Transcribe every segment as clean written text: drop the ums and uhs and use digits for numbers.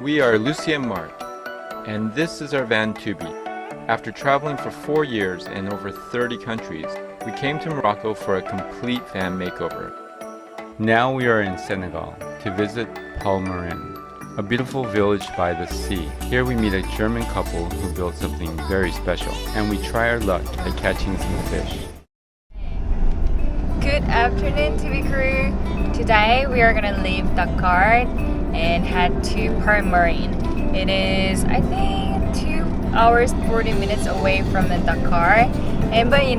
We are Lucy and Mark, and this is our van Tubi. After traveling for 4 years in over 30 countries, we came to Morocco for a complete van makeover. Now we are in Senegal to visit Palmarin, a beautiful village by the sea. Here we meet a German couple who built something very special, and we try our luck at catching some fish. Good afternoon, Tubi crew. Today we are gonna leave Dakar and head to Palmarin. It is, I think, 2 hours 40 minutes away from the Dakar. But you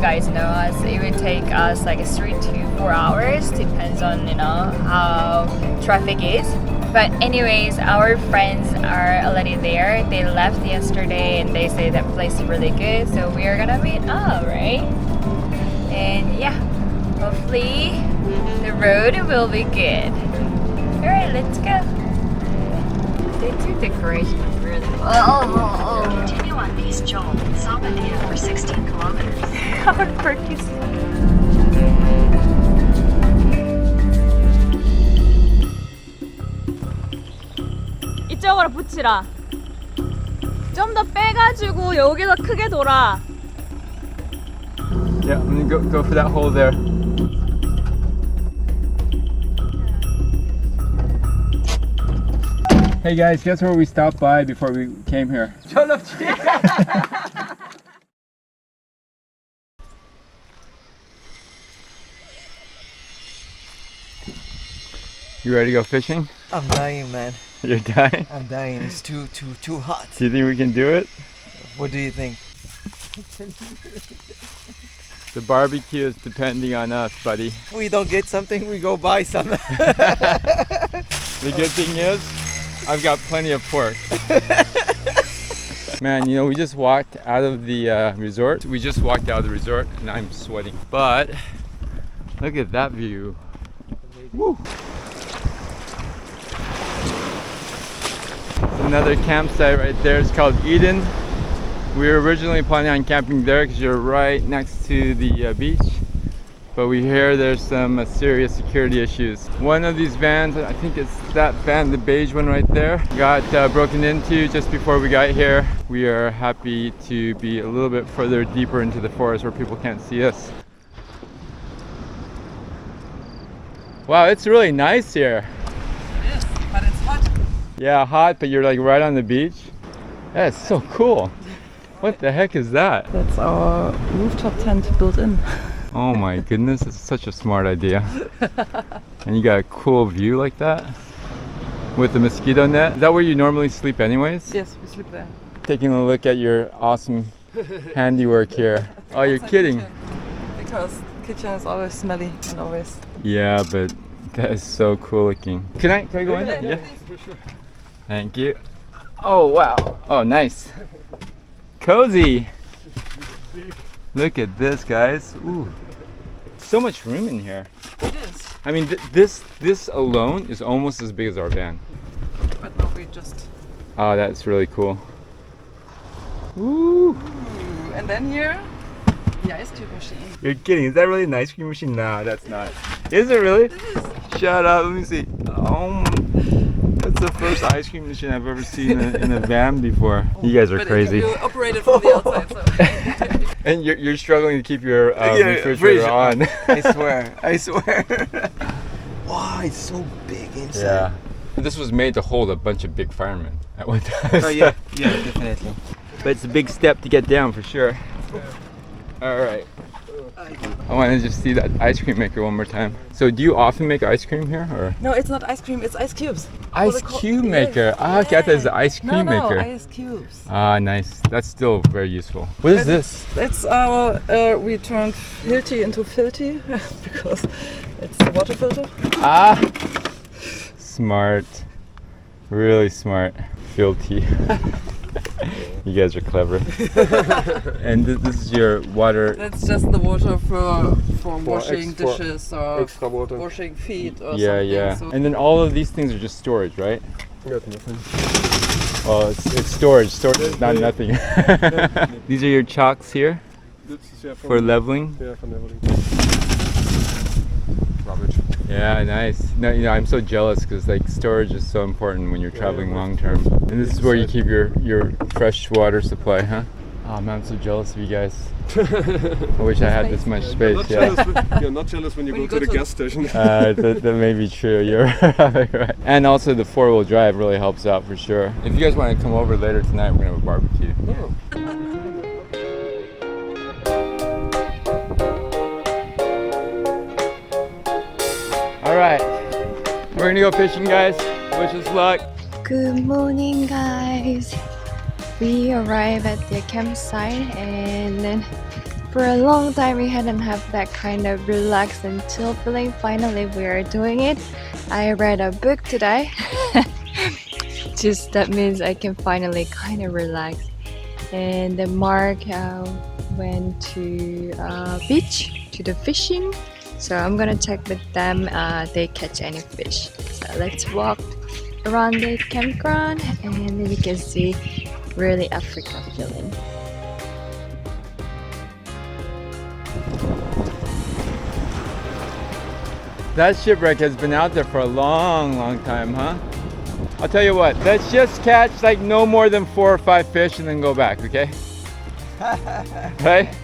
guys know us. It would take us like 3 to 4 hours, depends on how traffic is. But anyways, our friends are already there. They left yesterday and they say that place is really good, so we are gonna meet up, right? And yeah, hopefully the road will be good. Alright, let's go. They do decoration really well. Continue on East Joel, Salvadia for 16 kilometers. How quirky. 이쪽으로 붙이라. 좀 더 빼가지고 여기서 크게 돌아. Yeah, I'm gonna go for that hole there. Hey guys, guess where we stopped by before we came here? You ready to go fishing? I'm dying, man. You're dying? I'm dying. It's too hot. Do you think we can do it? What do you think? The barbecue is depending on us, buddy. We don't get something, we go buy some. The good thing is, I've got plenty of pork. Man, we just walked out of the resort. We just walked out of the resort and I'm sweating. But look at that view. Woo! Another campsite right there. It's called Eden. We were originally planning on camping there because you're right next to the beach. But we hear there's some serious security issues. One of these vans, I think it's that van, the beige one right there, got broken into just before we got here. We are happy to be a little bit further deeper into the forest where people can't see us. Wow, it's really nice here. It is, but it's hot. Yeah, hot, but you're like right on the beach. That's so cool. What the heck is that? That's our rooftop tent built in. Oh my goodness, it's such a smart idea. And you got a cool view like that with the mosquito net. Is that where you normally sleep anyways? Yes, we sleep there. Taking a look at your awesome handiwork here. Oh, you're kidding. Because the kitchen is always smelly and always. Yeah, but that is so cool looking. Can I go in? Yeah. Thank you. Oh wow. Oh, nice. Cozy. Look at this, guys. Ooh, so much room in here. It is. I mean, this alone is almost as big as our van. But no, we just. Oh, that's really cool. Woo! And then here, the ice cube machine. You're kidding? Is that really an ice cream machine? No, that's not. Is it really? It is. Shut up. Let me see. Oh, that's the first ice cream machine I've ever seen in a van before. You guys are But crazy. you operate it from the outside, so. And you're struggling to keep your refrigerator fridge on. I swear. Wow, it's so big inside. Yeah. This was made to hold a bunch of big firemen at one time. Oh yeah, definitely. But it's a big step to get down for sure. All right. I want to just see that ice cream maker one more time. So do you often make ice cream here, or? No, it's not ice cream, it's ice cubes. Ice cube maker. Ah, okay, I thought it was the ice cream No, maker. ice cubes. Ah, nice. That's still very useful. What is this? It's our, we turned filthy into filthy because it's the water filter. Ah, smart. Really smart. Filthy. You guys are clever. And this is your water. That's just the water for washing extra- dishes or Extra water. washing feet or Yeah, something. yeah. So And then all of these things are just storage, right? Yeah, nothing. Oh, it's storage. Storage is not nothing. These are your chalks here This is for leveling. Yeah, for leveling. Rubbish. Yeah, nice. No, you know, I'm so jealous because like storage is so important when you're traveling long term. And this is where you keep your fresh water supply, huh? Oh man, I'm so jealous of you guys. I wish I had this much space. You're not jealous when you go to the gas station. That may be true. You're right. And also the 4-wheel drive really helps out for sure. If you guys want to come over later tonight, we're gonna have a barbecue. Oh. All right, we're gonna go fishing, guys. Wish us luck. Good morning, guys. We arrived at the campsite, and then for a long time we hadn't had that kind of relaxed and chill feeling. Finally, we are doing it. I read a book today. Just that means I can finally kind of relax. And then Mark went to beach to the fishing. So I'm gonna check with them they catch any fish. So let's walk around the campground and then you can see really Africa feeling. That shipwreck has been out there for a long time, huh? I'll tell you what, let's just catch like no more than 4 or 5 fish and then go back, okay? Right?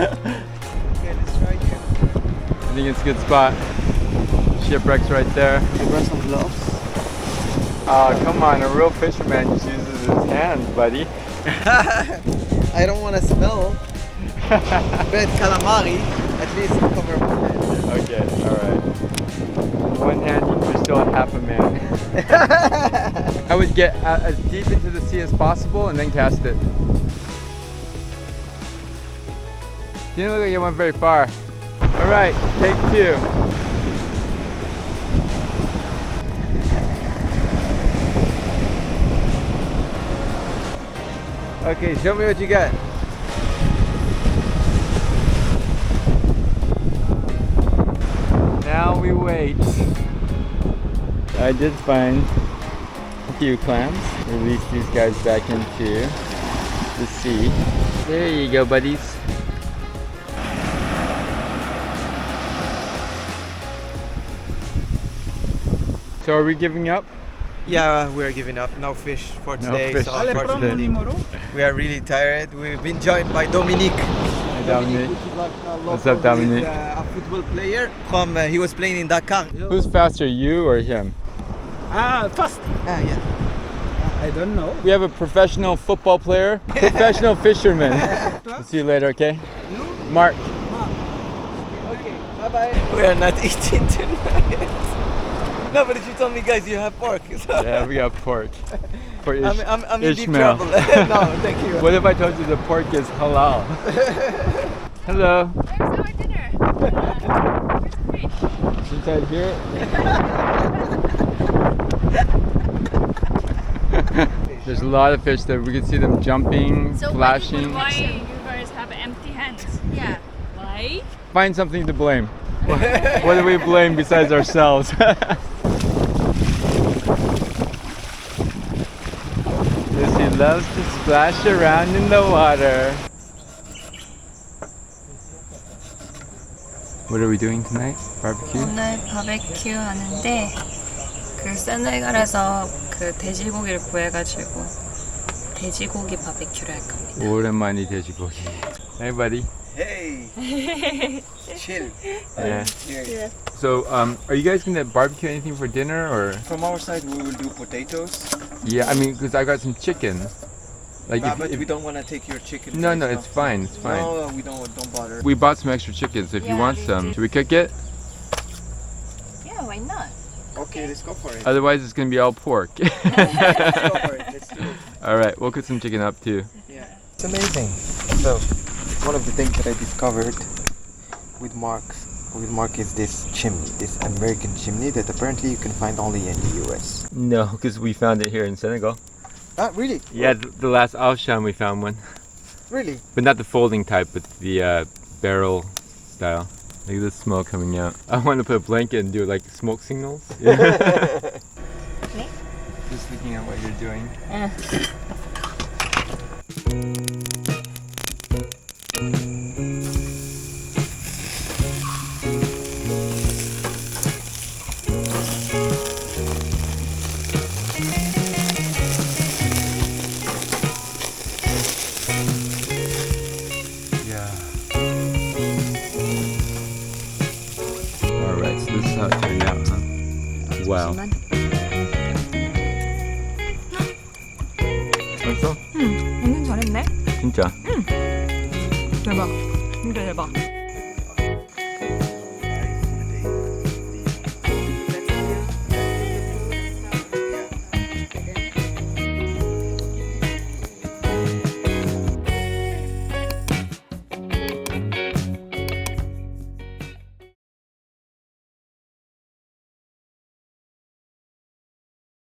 Okay, let's try here. I think it's a good spot. Shipwreck's right there. You wear some gloves? Oh, come on, a real fisherman just uses his hands, buddy. I don't want to smell. But calamari, at least cover my head. Okay, alright. One hand, you're still half a man. I would get as deep into the sea as possible and then cast it. Didn't look like it went very far. Alright, take 2. Okay, show me what you got. Now we wait. I did find a few clams. Release these guys back into the sea. There you go, buddies. So are we giving up? Yeah, we're giving up. No fish for No today. fish So for unfortunately, today. we are really tired. We've been joined by Dominique. Hi, Dominique. What's up, Dominique? A football player from. He was playing in Dakar. Who's faster, you or him? Fast. Yeah. I don't know. We have a professional football player, professional fisherman. We'll see you later, okay? Mark. Okay. Bye bye. We are not eating tonight. No, but if you told me, guys, you have pork. So. Yeah, we got pork. For I'm in deep Ishmael. trouble. No, thank you. What if I told you the pork is halal? Hello. Where's our dinner? Where's the fish? Inside here. There's a lot of fish there. We can see them jumping, flashing. Why you guys have empty hands? Yeah. Why? Find something to blame. What do we blame besides ourselves? Lucy loves to splash around in the water. What are we doing tonight? Barbecue? 오늘 바베큐 하는데 그 세네갈에서 그 돼지고기를 구해가지고 돼지고기 바베큐를 할 겁니다. 오랜만이 돼지고기. Hey buddy. Hey. Chill. Yeah. Here. So are you guys gonna barbecue anything for dinner or? From our side, we will do potatoes. Yeah, I mean, because I got some chicken. Like But we don't want to take your chicken. No, guys, no, it's fine. It's fine. No, we don't bother. We bought some extra chicken, so if you Yeah, want me some, too. should we cook it? Yeah, why not? Okay, let's go for it. Otherwise, it's gonna be all pork. Let's go for it. Let's do it. All right, we'll cook some chicken up too. Yeah. It's amazing. So, one of the things that I discovered with Mark is this chimney, this American chimney that apparently you can find only in the US. No, because we found it here in Senegal. Ah, really? Yeah, the last Alshan we found one, Really? but not the folding type, but the barrel style. Look at the smoke coming out. I want to put a blanket and do like smoke signals. Yeah. Okay. Just looking at what you're doing. how it turned out, huh? Wow. 맛있어? 완전 잘했네. 진짜. 대박. 진짜 대박.